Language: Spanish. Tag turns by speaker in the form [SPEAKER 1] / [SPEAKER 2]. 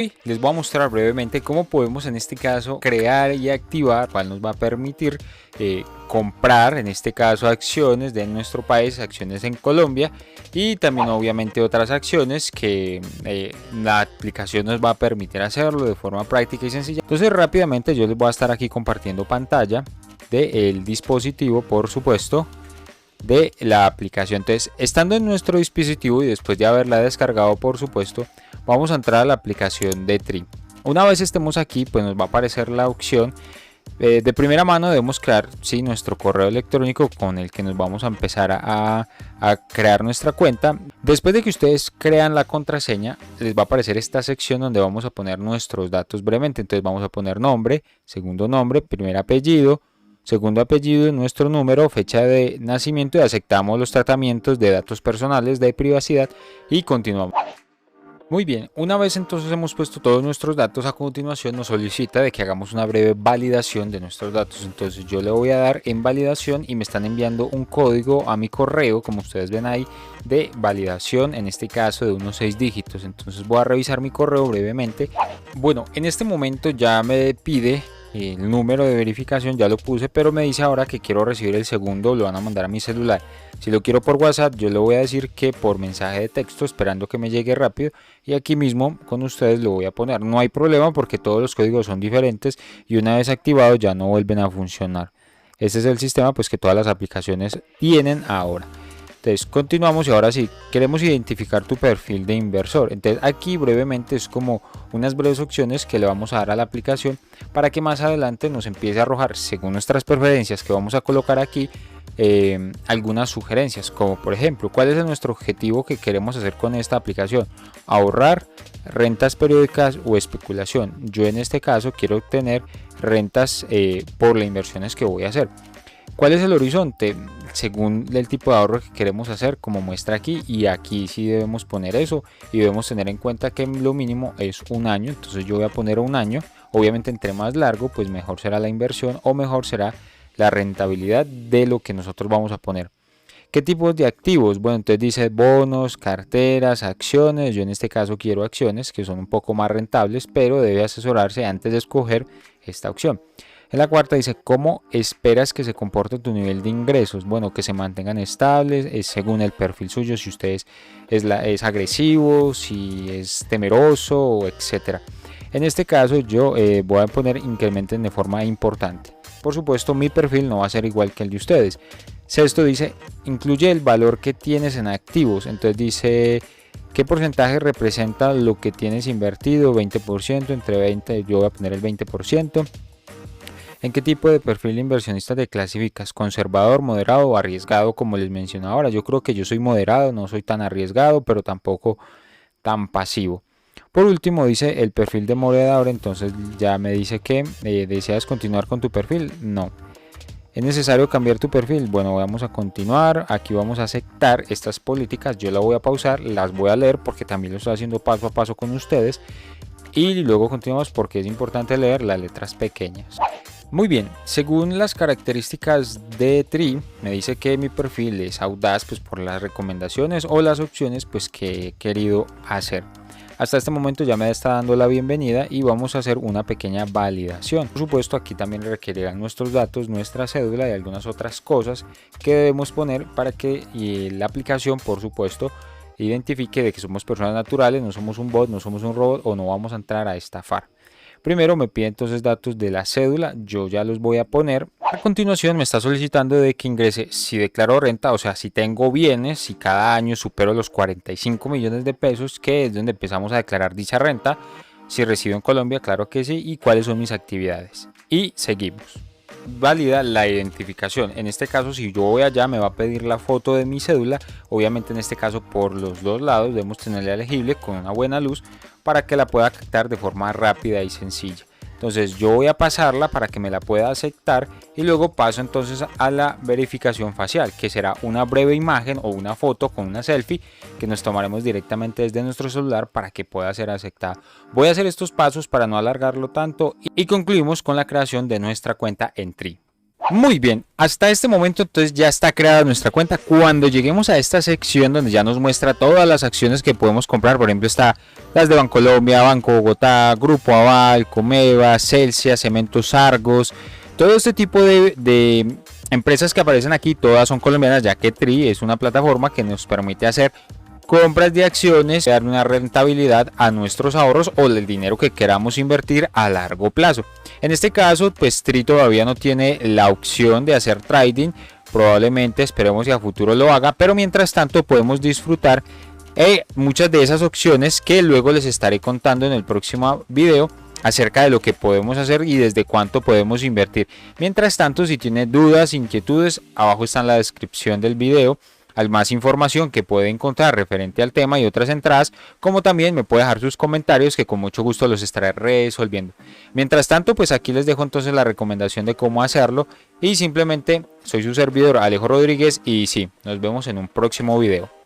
[SPEAKER 1] Hoy les voy a mostrar brevemente cómo podemos en este caso crear y activar, cual nos va a permitir comprar en este caso acciones de nuestro país, acciones en Colombia, y también obviamente otras acciones que la aplicación nos va a permitir hacerlo de forma práctica y sencilla. Entonces rápidamente yo les voy a estar aquí compartiendo pantalla del dispositivo, por supuesto, de la aplicación. Entonces, estando en nuestro dispositivo y después de haberla descargado, por supuesto, vamos a entrar a la aplicación de Tree. Una vez estemos aquí, pues nos va a aparecer la opción. De primera mano debemos crear nuestro correo electrónico con el que nos vamos a empezar a crear nuestra cuenta. Después de que ustedes crean la contraseña, les va a aparecer esta sección donde vamos a poner nuestros datos brevemente. Entonces vamos a poner nombre, segundo nombre, primer apellido, segundo apellido, nuestro número, fecha de nacimiento, y aceptamos los tratamientos de datos personales de privacidad y continuamos. Muy bien, una vez entonces hemos puesto todos nuestros datos, a continuación nos solicita de que hagamos una breve validación de nuestros datos. Entonces yo le voy a dar en validación y me están enviando un código a mi correo, como ustedes ven ahí, de validación, en este caso de unos 6 dígitos. Entonces voy a revisar mi correo brevemente. Bueno, en este momento ya me pide el número de verificación, ya lo puse, pero me dice ahora que quiero recibir el segundo, lo van a mandar a mi celular. Si lo quiero por WhatsApp, yo le voy a decir que por mensaje de texto, esperando que me llegue rápido, y aquí mismo con ustedes lo voy a poner. No hay problema porque todos los códigos son diferentes y una vez activados ya no vuelven a funcionar. Este es el sistema pues que todas las aplicaciones tienen ahora. Entonces continuamos y ahora sí, queremos identificar tu perfil de inversor. Entonces aquí brevemente es como unas breves opciones que le vamos a dar a la aplicación para que más adelante nos empiece a arrojar, según nuestras preferencias que vamos a colocar aquí, algunas sugerencias, como por ejemplo, ¿cuál es nuestro objetivo que queremos hacer con esta aplicación? Ahorrar, rentas periódicas o especulación. Yo en este caso quiero obtener rentas por las inversiones que voy a hacer. ¿Cuál es el horizonte? Según el tipo de ahorro que queremos hacer, como muestra aquí, y aquí sí debemos poner eso y debemos tener en cuenta que lo mínimo es un año. Entonces yo voy a poner un año. Obviamente entre más largo pues mejor será la inversión o mejor será la rentabilidad de lo que nosotros vamos a poner. ¿Qué tipos de activos? Bueno, entonces dice bonos, carteras, acciones. Yo en este caso quiero acciones que son un poco más rentables, pero debe asesorarse antes de escoger esta opción. En la cuarta dice, ¿cómo esperas que se comporte tu nivel de ingresos? Bueno, que se mantengan estables, es según el perfil suyo, si usted es agresivo, si es temeroso, etcétera. En este caso yo voy a poner incrementen de forma importante. Por supuesto, mi perfil no va a ser igual que el de ustedes. Sexto dice, incluye el valor que tienes en activos. Entonces dice, ¿qué porcentaje representa lo que tienes invertido? 20%, entre 20, yo voy a poner el 20%. ¿En qué tipo de perfil inversionista te clasificas? ¿Conservador, moderado o arriesgado? Como les mencioné ahora, yo creo que yo soy moderado, no soy tan arriesgado, pero tampoco tan pasivo. Por último dice el perfil de moderador, entonces ya me dice que deseas continuar con tu perfil. No. ¿Es necesario cambiar tu perfil? Bueno, vamos a continuar. Aquí vamos a aceptar estas políticas. Yo la voy a pausar, las voy a leer porque también lo estoy haciendo paso a paso con ustedes. Y luego continuamos porque es importante leer las letras pequeñas. Muy bien, según las características de Tree, me dice que mi perfil es audaz pues por las recomendaciones o las opciones pues que he querido hacer. Hasta este momento ya me está dando la bienvenida y vamos a hacer una pequeña validación. Por supuesto, aquí también requerirán nuestros datos, nuestra cédula y algunas otras cosas que debemos poner para que la aplicación, por supuesto, identifique de que somos personas naturales, no somos un bot, no somos un robot o no vamos a entrar a estafar. Primero me pide entonces datos de la cédula, yo ya los voy a poner. A continuación me está solicitando de que ingrese si declaro renta, o sea, si tengo bienes, si cada año supero los 45 millones de pesos, que es donde empezamos a declarar dicha renta. Si resido en Colombia, claro que sí, y cuáles son mis actividades. Y seguimos. Válida la identificación. En este caso, si yo voy allá, me va a pedir la foto de mi cédula. Obviamente en este caso por los dos lados debemos tenerla elegible con una buena luz para que la pueda captar de forma rápida y sencilla. Entonces yo voy a pasarla para que me la pueda aceptar y luego paso entonces a la verificación facial, que será una breve imagen o una foto con una selfie que nos tomaremos directamente desde nuestro celular para que pueda ser aceptada. Voy a hacer estos pasos para no alargarlo tanto y concluimos con la creación de nuestra cuenta en Tree. Muy bien, hasta este momento entonces ya está creada nuestra cuenta. Cuando lleguemos a esta sección donde ya nos muestra todas las acciones que podemos comprar, por ejemplo está las de Bancolombia, Banco Bogotá, Grupo Aval, Comeva, Celsia, Cementos Argos, todo este tipo de empresas que aparecen aquí, todas son colombianas, ya que TRI es una plataforma que nos permite hacer compras de acciones, dar una rentabilidad a nuestros ahorros o el dinero que queramos invertir a largo plazo. En este caso, pues TRI todavía no tiene la opción de hacer trading, probablemente esperemos que a futuro lo haga, pero mientras tanto podemos disfrutar muchas de esas opciones que luego les estaré contando en el próximo video acerca de lo que podemos hacer y desde cuánto podemos invertir. Mientras tanto, si tiene dudas, inquietudes, abajo está en la descripción del video más información que puede encontrar referente al tema y otras entradas, como también me puede dejar sus comentarios que con mucho gusto los estaré resolviendo. Mientras tanto, pues aquí les dejo entonces la recomendación de cómo hacerlo y simplemente soy su servidor Alejo Rodríguez y sí, nos vemos en un próximo video.